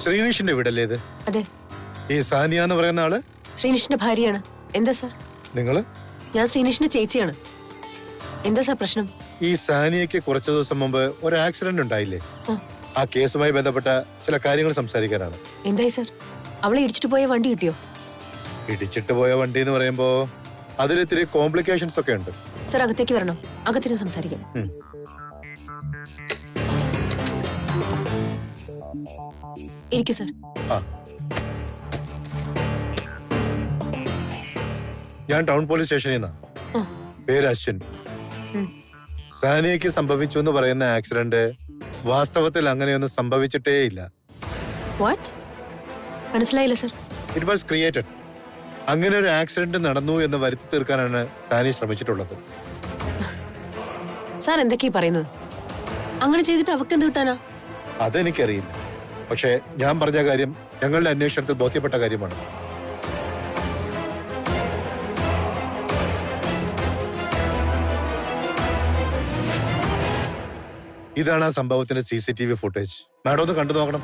ശ്രീനിഷിന്റെ വീടല്ലേ ഇത്? അതെ. ഈ സാനിയ എന്ന് പറയുന്ന ആള് ശ്രീനിഷിന്റെ ഭാര്യയാണ്. എന്താ സാർ? നിങ്ങള്? ഞാൻ ശ്രീനിഷിന്റെ ചേച്ചിയാണ്. എന്താ സാർ പ്രശ്നം? ഈ സാനിയക്ക് കുറച്ചു ദിവസം മുമ്പ് ഒരു ആക്സിഡന്റ് ഉണ്ടായില്ലേ? ആ കേസുമായി ബന്ധപ്പെട്ട ചില കാര്യങ്ങൾ സംസാരിക്കാനാണ്. എന്തായി സാർ? അവളെ ഇടിച്ചിട്ട് പോയ വണ്ടി കിട്ടിയോ? ഇടിച്ചിട്ട് പോയ വണ്ടി എന്ന് പറയുമ്പോ അതിലിത്തിരി കോംപ്ലിക്കേഷൻസ് ഒക്കെ ഉണ്ട്. സാർ അകത്തേക്ക് വരണം, അകത്തിരുന്ന് സംസാരിക്കാം. ഇരിക്കൂ സാർ. ഞാൻ ടൗൺ പോലീസ് സ്റ്റേഷനിൽ നിന്നാണ്. പേര് അശ്വിൻ. സാനിയക്ക് സംഭവിച്ചു എന്ന് പറയുന്ന ആക്സിഡന്റ് വാസ്തവത്തിൽ അങ്ങനെയൊന്നും സംഭവിച്ചിട്ടേ ഇല്ല. മനസ്സിലായില്ല സർ. It was created. അങ്ങനെ ഒരു ആക്സിഡന്റ് നടന്നു എന്ന് വരുത്തി തീർക്കാനാണ് സാനി ശ്രമിച്ചിട്ടുള്ളത്. സാർ എന്തൊക്കെയാ പറയുന്നത്? അങ്ങനെ ചെയ്തിട്ട് അവർക്ക് എന്ത് കിട്ടാനാ? അതെനിക്കറിയില്ല. പക്ഷേ ഞാൻ പറഞ്ഞ കാര്യം ഞങ്ങളുടെ അന്വേഷണത്തിൽ ബോധ്യപ്പെട്ട കാര്യമാണ്. ഇതാണ് ആ സംഭവത്തിന്റെ CCTV ഫുട്ടേജ്. മാഡം ഒന്ന് കണ്ടു നോക്കണം.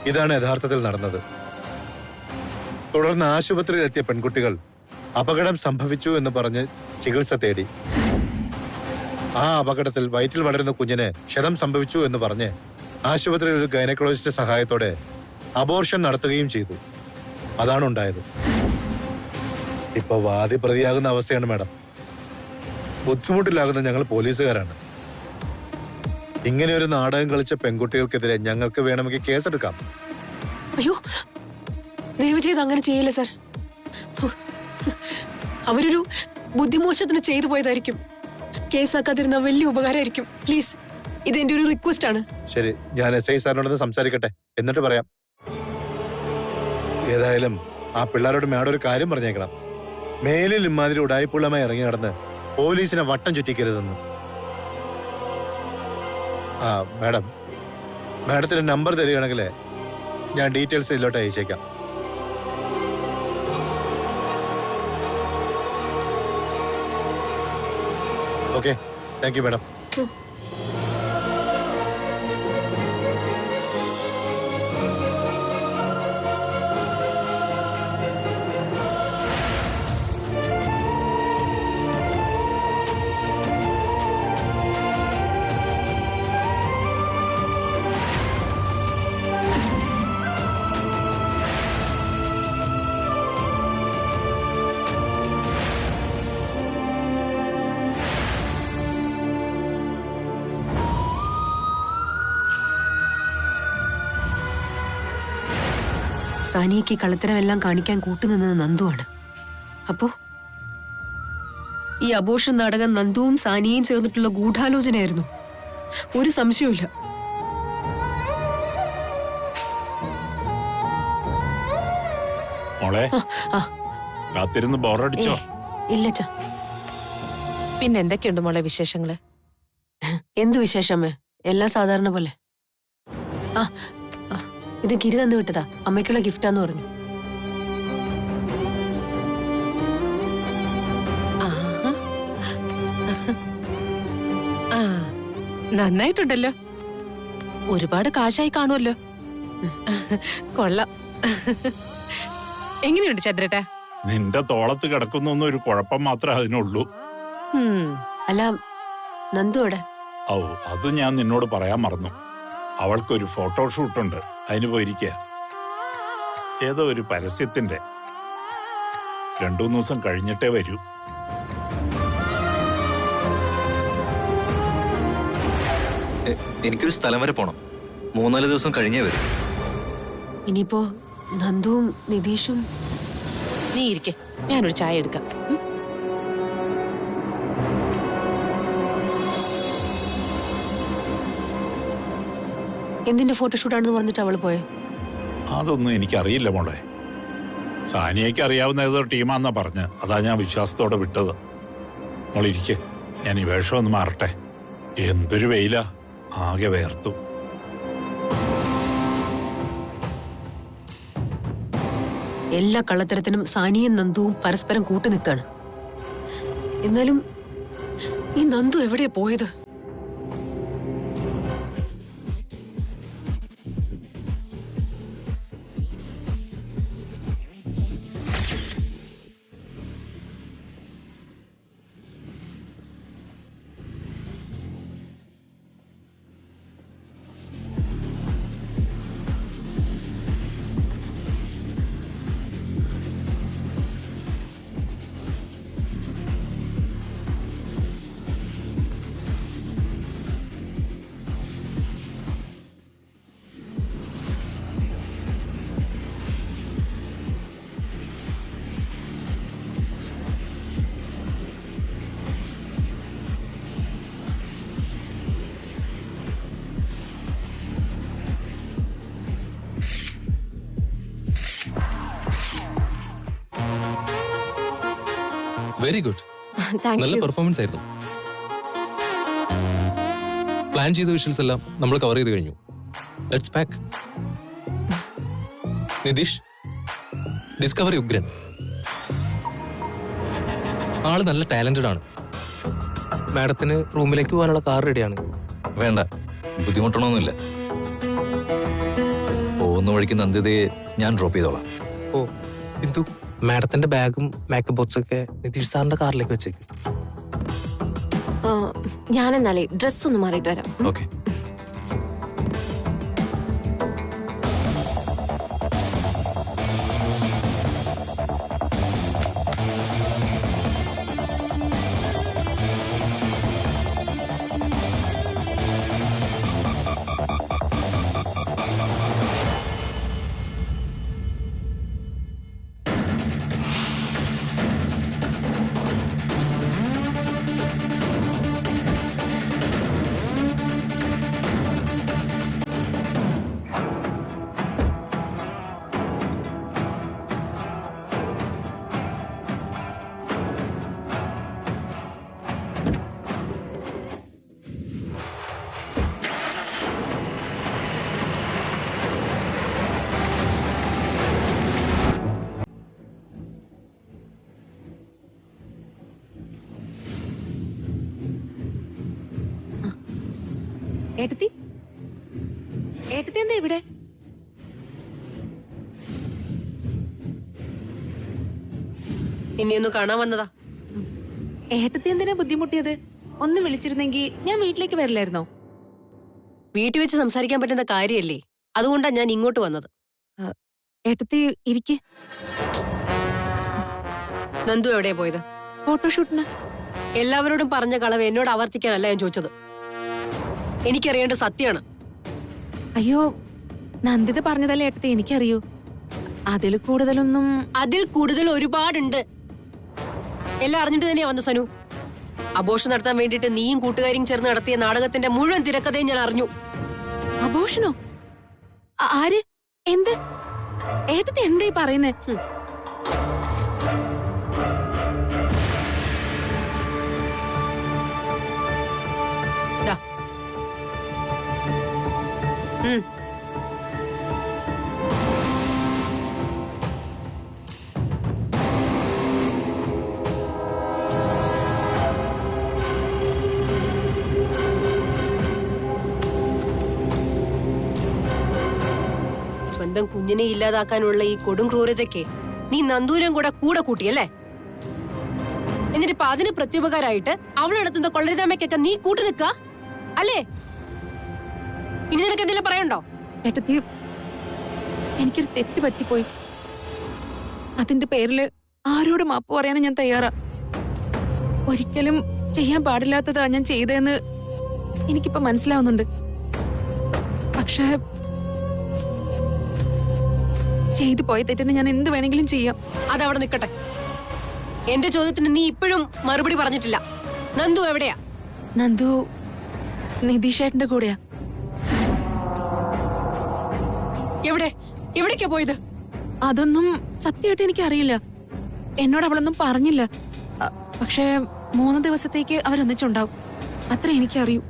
ഇതാണ് യഥാർത്ഥത്തിൽ നടന്നത്. തുടർന്ന് ആശുപത്രിയിൽ എത്തിയ പെൺകുട്ടികൾ അപകടം സംഭവിച്ചു എന്ന് പറഞ്ഞ് ചികിത്സ തേടി. ആ അപകടത്തിൽ വയറ്റിൽ വളരുന്ന കുഞ്ഞിന് ക്ഷതം സംഭവിച്ചു എന്ന് പറഞ്ഞ് ആശുപത്രിയിൽ ഒരു ഗൈനക്കോളജിസ്റ്റ് സഹായത്തോടെ അബോർഷൻ നടത്തുകയും ചെയ്തു. അതാണ് ഉണ്ടായത്. ഇപ്പൊ വാദി പ്രതിയാകുന്ന അവസ്ഥയാണ് മാഡം. ബുദ്ധിമുട്ടിലാകുന്ന ഞങ്ങൾ പോലീസുകാരാണ്. ഇങ്ങനെ ഒരു നാടകം കളിച്ച പെൺകുട്ടികൾക്കെതിരെ ഞങ്ങൾക്ക് വേണമെങ്കിൽ കേസെടുക്കാം. അയ്യോ, ദയവ് ചെയ്ത് അങ്ങനെ ചെയ്യില്ല സർ. അവരൊരു ബുദ്ധിമോശത്തിന് ചെയ്തു പോയതായിരിക്കും. കേസാക്കാതിരുന്ന വലിയ ഉപകാരമായിരിക്കും. പ്ലീസ്, ഇത് എന്റെ ഒരു റിക്വസ്റ്റ് ആണ്. ശരി, ഞാൻ SI സാറിനോട് സംസാരിക്കട്ടെ, എന്നിട്ട് പറയാം. ഏതായാലും ആ പിള്ളേരോട് മാഡം ഒരു കാര്യം പറഞ്ഞേക്കണം. മേലിൽ ഇമാതിരി ഉടായ്പുള്ളമായി ഇറങ്ങി നടന്ന് പോലീസിനെ വട്ടം ചുറ്റിക്കരുതെന്ന്. മാഡത്തിന്റെ നമ്പർ തരികയാണെങ്കിൽ ഞാൻ ഡീറ്റെയിൽസ് ഇതിലോട്ട് അയച്ചേക്കാം. Okay, thank you madam. സാനിയയ്ക്ക് കള്ളത്തരമെല്ലാം കാണിക്കാൻ കൂട്ടുനിന്നത് നന്ദുവാണ്. അപ്പോ ഈ അബോർഷൻ നാടകം നന്ദുവും സാനിയയും ചേർന്നിട്ടുള്ള ഗൂഢാലോചനയായിരുന്നു. ഒരു സംശയവുമില്ല. ഇല്ലച്ചാ. പിന്നെ എന്തൊക്കെയുണ്ട് മോളെ വിശേഷങ്ങള്? എന്ത് വിശേഷമേ, എല്ലാം സാധാരണ പോലെ. ഇത് ഗിരി തന്നു വിട്ടതാ, അമ്മയ്ക്കുള്ള ഗിഫ്റ്റാന്ന് പറഞ്ഞു. നന്നായിട്ടുണ്ടല്ലോ. ഒരുപാട് കാശായി കാണുമല്ലോ. കൊള്ളാം. എങ്ങനെയുണ്ട് ചന്ദ്രേട്ടാ? നിന്റെ തോളത്ത് കിടക്കുന്ന ഒരു കുഴപ്പം മാത്രമേ അതിനുള്ളൂ. അല്ല, നന്ദുവിടെ? ഓ, അത് ഞാൻ നിന്നോട് പറയാൻ മറന്നു. അവൾക്കൊരു ഫോട്ടോഷൂട്ടുണ്ട്, അതിന് പോയിരിക്കുക. ഏതോ ഒരു പരസ്യത്തിന്റെ. 2-3 ദിവസം കഴിഞ്ഞിട്ടേ വരൂ. എനിക്കൊരു സ്ഥലം വരെ പോണം. 3-4 ദിവസം കഴിഞ്ഞേ വരും. ഇനിയിപ്പോ നന്ദുവും നിതീഷും. നീ ഇരിക്കെ, ഞാനൊരു ചായ എടുക്കാം. എന്തിന്റെ ഫോട്ടോഷൂട്ടാണെന്ന് പറഞ്ഞിട്ട് അവള് പോയെ? അതൊന്നും എനിക്കറിയില്ല മോളെ. സാനിയയ്ക്ക് അറിയാവുന്ന ഏതോ ടീമാന്നാ പറഞ്ഞ്. അതാ ഞാൻ വിശ്വാസത്തോടെ വിട്ടത്. മോളിരിക്കെ, ഞാൻ ഈ വേഷം ഒന്ന് മാറട്ടെ. എന്തൊരു വെയിലാ. ആകെ വേർത്തു. എല്ലാ കള്ളത്തരത്തിനും സാനിയും നന്ദുവും പരസ്പരം കൂട്ടുനിൽക്കാണ്. എന്നാലും ഈ നന്ദു എവിടെയാ പോയത്? വെരി ഗുഡ്, നല്ല പെർഫോമൻസ് ആയിരുന്നു. പ്ലാൻ ചെയ്ത വിഷ്വൽസ് എല്ലാം നമ്മൾ കവർ ചെയ്ത് കഴിഞ്ഞു. Let's pack. നിതീഷ്, ഡിസ്കവറി ഉഗ്രൻ. ആള് നല്ല ടാലന്റഡ് ആണ്. മാഡത്തിന് റൂമിലേക്ക് പോകാനുള്ള കാർ റെഡിയാണ്. വേണ്ട, ബുദ്ധിമുട്ടണമെന്നില്ല. പോകുന്ന വഴിക്ക് നന്ദിതയെ ഞാൻ ഡ്രോപ്പ് ചെയ്തോളാം. ഓ ബിന്ദു, മാഡത്തിന്റെ ബാഗും മേക്കപ്പ് ബോക്സ് ഒക്കെ നിതീഷ് സാറിന്റെ കാറിലേക്ക് വെച്ചേക്ക്. ഞാനെന്നാലേ ഡ്രസ് ഒന്ന് മാറിയിട്ട് വരാം. ഓക്കെ. ഏട്ടത്തി, ഏട്ടത്തി എന്താ ഇവിടെ? ഇനിയൊന്ന് കാണാൻ വന്നതാ. ഏട്ടത്തി എന്തിനാ ബുദ്ധിമുട്ടിയത്? ഒന്ന് വിളിച്ചിരുന്നെങ്കിൽ ഞാൻ വീട്ടിലേക്ക് വരില്ലായിരുന്നോ? വീട്ടിൽ വെച്ച് സംസാരിക്കാൻ പറ്റുന്ന കാര്യമല്ലേ, അതുകൊണ്ടാ ഞാൻ ഇങ്ങോട്ട് വന്നത്. ഏട്ടത്തി ഇരിക്ക്. നന്ദു എവിടെയാ പോയത്? ഫോട്ടോഷൂട്ടിന്. എല്ലാവരോടും പറഞ്ഞ കളവ് എന്നോട് ആവർത്തിക്കാനല്ല ഞാൻ ചോദിച്ചത്. എനിക്കറിയേണ്ട സത്യമാണ്. അയ്യോ, നന്ദിത പറഞ്ഞതല്ലേ ഏട്ടത്തി എനിക്കറിയൂ. അതിൽ കൂടുതലൊന്നും. അതിൽ കൂടുതൽ ഒരുപാടുണ്ട്. എല്ലാം അറിഞ്ഞിട്ട് തന്നെയാ വന്ന സനു. അബോർഷൻ നടത്താൻ വേണ്ടിയിട്ട് നീയും കൂട്ടുകാരിയും ചേർന്ന് നടത്തിയ നാടകത്തിന്റെ മുഴുവൻ തിരക്കഥയും ഞാൻ അറിഞ്ഞു. അബോർഷനോ? ആര്? എന്ത്? ഏട്ടത്തി എന്തായി പറയുന്നേ? സ്വന്തം കുഞ്ഞിനെ ഇല്ലാതാക്കാനുള്ള ഈ കൊടും ക്രൂരതയ്ക്ക് നീ നന്ദൂരം കൂടെ കൂട്ടിയല്ലേ? എന്നിട്ട് ഇപ്പൊ അതിന് പ്രത്യുപകാരായിട്ട് അവൾ നടത്തുന്ന കൊള്ളരുതാമയ്ക്കൊക്കെ നീ കൂട്ടു നിൽക്ക അല്ലേ? ഇനി നിനക്ക് എന്തെങ്കിലും പറയണ്ടോ? ഏട്ടത്തി, എനിക്കൊരു തെറ്റ് പറ്റിപ്പോയി. അതിന്റെ പേരില് ആരോട് മാപ്പ് പറയാനും ഞാൻ തയ്യാറാ. ഒരിക്കലും ചെയ്യാൻ പാടില്ലാത്തതാ ഞാൻ ചെയ്തതെന്ന് എനിക്കിപ്പോ മനസ്സിലാവുന്നുണ്ട്. പക്ഷേ ചെയ്തു പോയ തെറ്റിന് ഞാൻ എന്ത് വേണമെങ്കിലും ചെയ്യാം. അതവിടെ നിൽക്കട്ടെ. എന്റെ ചോദ്യത്തിന് നീ ഇപ്പോഴും മറുപടി പറഞ്ഞിട്ടില്ല. നന്ദു എവിടെയാ? നന്ദു നിതീഷേട്ടന്റെ കൂടെയാ. എവിടേക്കാ പോയത്? അതൊന്നും സത്യമായിട്ട് എനിക്കറിയില്ല. എന്നോട് അവളൊന്നും പറഞ്ഞില്ല. പക്ഷേ 3 ദിവസത്തേക്ക് അവരൊന്നിച്ചുണ്ടാവും, അത്ര എനിക്കറിയൂ.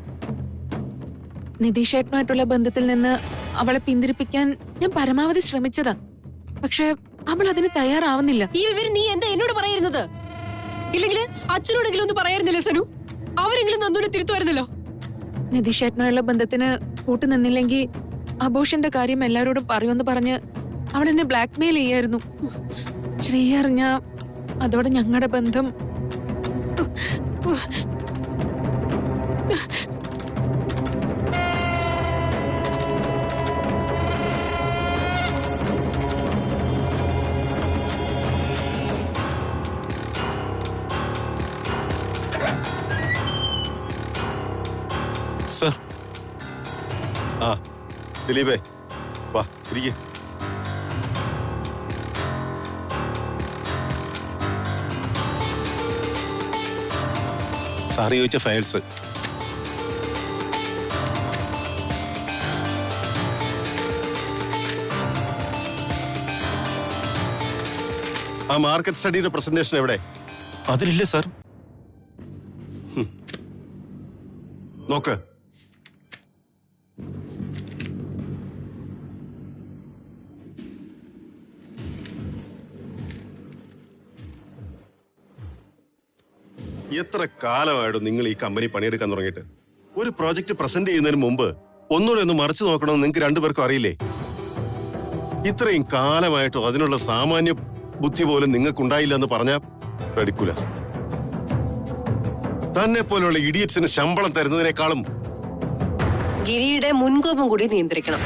നിതീഷേട്ടനുമായിട്ടുള്ള ബന്ധത്തിൽ നിന്ന് അവളെ പിന്തിരിപ്പിക്കാൻ ഞാൻ പരമാവധി ശ്രമിച്ചതാ. പക്ഷെ അവൾ അതിന് തയ്യാറാവുന്നില്ല. ഈ വിവരം നീ എന്താ എന്നോട് പറയായിരുന്നത്? ഇല്ലെങ്കിൽ അച്ഛനോടെങ്കിലും ഒന്ന് പറയായിരുന്നില്ലേ സനു? അവരെങ്കിലും നന്ദുനെ തിരുത്തുമായിരുന്നല്ലോ. നിതീഷേട്ടനുമായുള്ള ബന്ധത്തിന് കൂട്ടുനിന്നില്ലെങ്കിൽ അബോഷന്റെ കാര്യം എല്ലാവരോടും പറയുമെന്ന് പറഞ്ഞ് അവൾ എന്നെ ബ്ലാക്ക്മെയിൽ ചെയ്യായിരുന്നു. ശ്രീ അറിഞ്ഞ അതോടെ ഞങ്ങളുടെ ബന്ധം. സർ. ആ ദിലീപേ, വാ ഇരിക്കെ. സാറ് ചോദിച്ച ഫയൽസ്. ആ മാർക്കറ്റ് സ്റ്റഡിയുടെ പ്രസന്റേഷൻ എവിടെ? അതിലില്ല സാർ. നോക്ക്. എത്ര കാലമായിട്ടും നിങ്ങൾ ഈ കമ്പനി പണിയെടുക്കാൻ തുടങ്ങിയിട്ട്? ഒരു പ്രോജക്റ്റ് പ്രസന്റ് ചെയ്യുന്നതിന് മുമ്പ് ഒന്നുകൂടെ ഒന്ന് മറിച്ചു നോക്കണമെന്ന് നിങ്ങൾക്ക് രണ്ടുപേർക്കും അറിയില്ലേ? ഇത്രയും കാലമായിട്ടും അതിനുള്ള സാമാന്യ ബുദ്ധി പോലും നിങ്ങൾക്ക് ഉണ്ടായില്ല എന്ന് പറഞ്ഞ റെഡിക്കുലസ്. തന്നെ പോലുള്ള ഇഡിയറ്റ്സിന് ശമ്പളം തരുന്നതിനേക്കാളും ഗിരിയുടെ മുൻകോപം കൂടി നിയന്ത്രിക്കണം.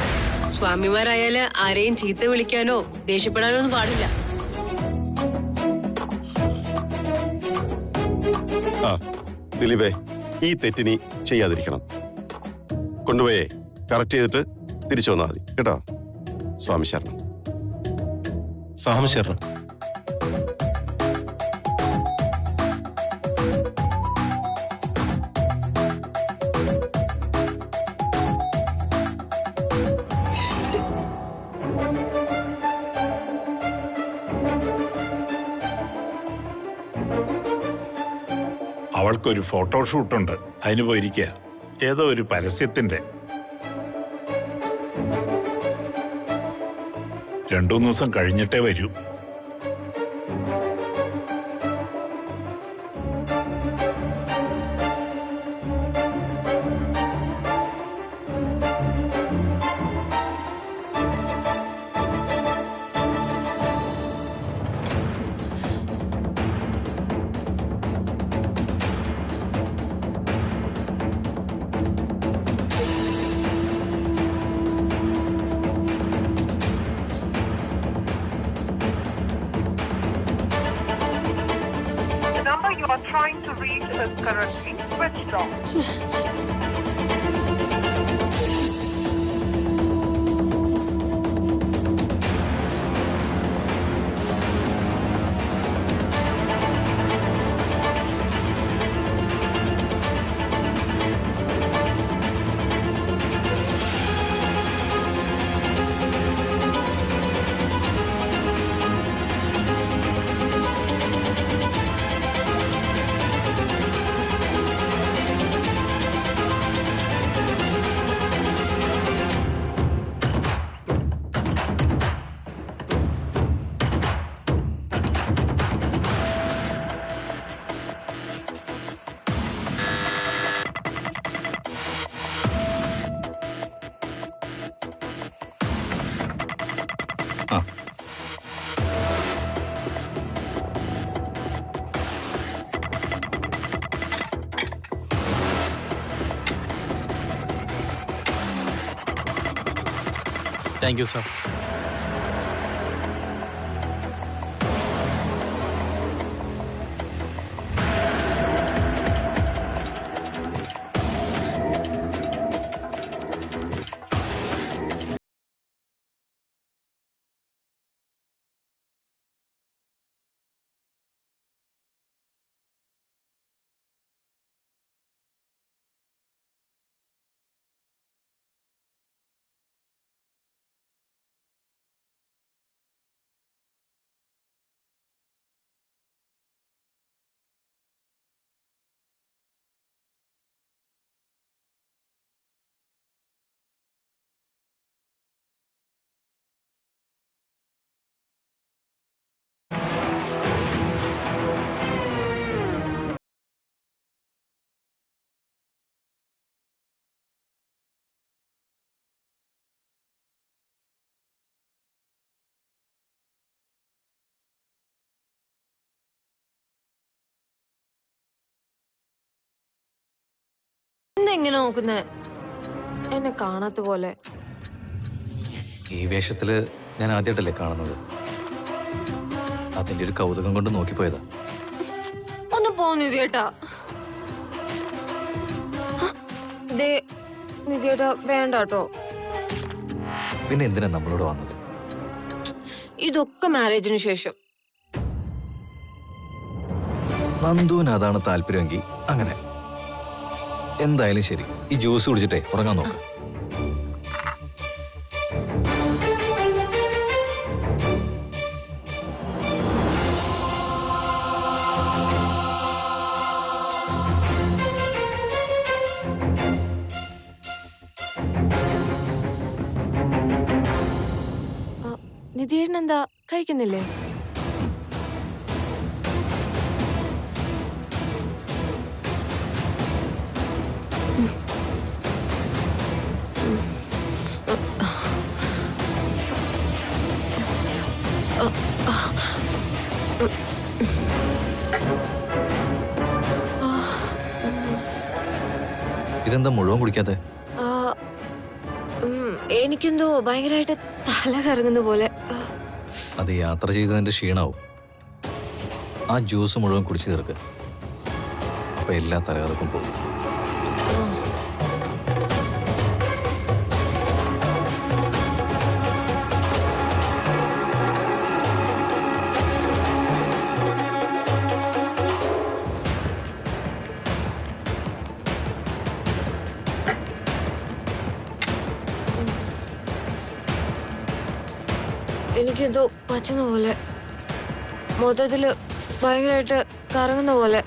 സ്വാമിമാരായാല് ആരെയും ചീത്ത വിളിക്കാനോ ദേഷ്യപ്പെടാനോ ഒന്നും പാടില്ല. ആ ദിലീപേ, ഈ തെറ്റിനി ചെയ്യാതിരിക്കണം. കൊണ്ടുപോയേ കറക്റ്റ് ചെയ്തിട്ട് തിരിച്ചു വന്നാൽ മതി കേട്ടോ. സ്വാമി ശരണം. സ്വാമി ശരണം. അവൾക്കൊരു ഫോട്ടോഷൂട്ടുണ്ട്, അതിന് പോയിരിക്കുക. ഏതോ ഒരു പരസ്യത്തിന്റെ. 2-3 ദിവസം കഴിഞ്ഞിട്ടേ വരൂ. You are trying to reach is currently switched off. Thank you sir. എങ്ങനെ നോക്കുന്നേ? എന്നെ കാണാത്ത പോലെ. ഈ വേഷത്തില് ഞാൻ ആദ്യമായിട്ടല്ലേ കാണുന്നത്. അതിന്റെ ഒരു കൗതുകം കൊണ്ട് നോക്കിപ്പോയതാ. ഒന്ന് പോ നിധിയേട്ടാ. നിധിയേട്ടാ വേണ്ട കേട്ടോ. പിന്നെ എന്തിനാ നമ്മളോട് വന്നത്? ഇതൊക്കെ മാരേജിന് ശേഷം. നന്ദുവിന് അതാണ് താല്പര്യമെങ്കിൽ അങ്ങനെ. എന്തായാലും ശരി, ഈ ജ്യൂസ് കുടിച്ചിട്ടേ ഉറങ്ങാൻ നോക്ക്. നിധിയേട്ടൻ എന്താ കഴിക്കുന്നില്ലേ? ഇതെന്താ മുഴുവൻ കുടിക്കാതെ? എനിക്കെന്തോ ഭയങ്കരമായിട്ട് തല കറങ്ങുന്ന പോലെ. അത് യാത്ര ചെയ്തതിന്റെ ക്ഷീണാവും. ആ ജ്യൂസ് മുഴുവൻ കുടിച്ചു തീർക്ക്. അപ്പൊ എല്ലാ തലകറക്കും പോകും. എനിക്കെന്തോ പറ്റുന്ന പോലെ, മൊത്തത്തില് ഭയങ്കരമായിട്ട് കറങ്ങുന്ന പോലെ.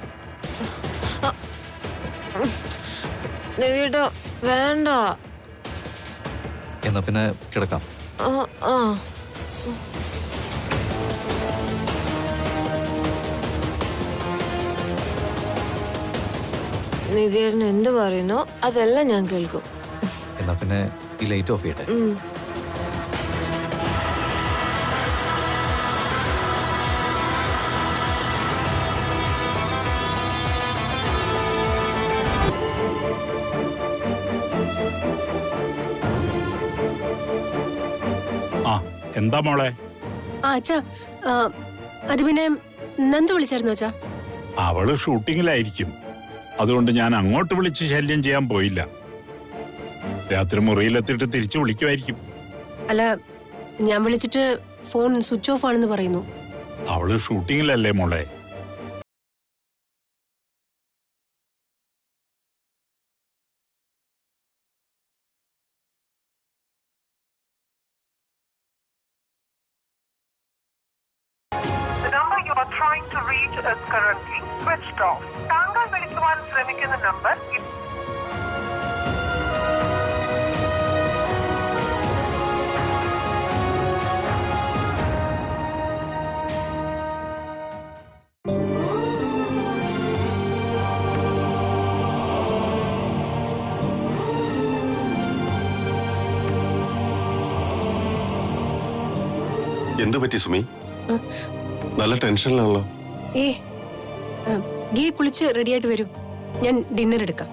നിധിയേട്ടാ വേണ്ട. എന്നാ പിന്നെ കിടക്കാം. നിധിയേട്ടൻ എന്ത് പറയുന്നോ അതെല്ലാം ഞാൻ കേൾക്കും. എന്നാ പിന്നെ ഈ ലൈറ്റ് ഓഫ് ചെയ്യട്ടെ. എന്താ മോളെ? അച്ഛാ, അത് പിന്നെ നന്ദു വിളിച്ചായിരുന്നു അച്ഛാ. അവള് ഷൂട്ടിങ്ങിലായിരിക്കും. അതുകൊണ്ട് ഞാൻ അങ്ങോട്ട് വിളിച്ച് ശല്യം ചെയ്യാൻ പോയില്ല. രാത്രി മുറിയിലെത്തിയിട്ട് തിരിച്ചു വിളിക്കുമായിരിക്കും. അല്ല, ഞാൻ വിളിച്ചിട്ട് ഫോൺ സ്വിച്ച് ഓഫ് ആണെന്ന് പറയുന്നു. അവള് ഷൂട്ടിങ്ങിലല്ലേ മോളെ. You are trying to reach is currently switched off. താങ്കൾ വിളിക്കുവാൻ ശ്രമിക്കുന്ന നമ്പർ എന്ത് പറ്റി സുമി? നല്ല ടെൻഷനിലാണല്ലോ. ഗീ കുളിച്ച് റെഡിയായിട്ട് വരൂ, ഞാൻ ഡിന്നർ എടുക്കാം.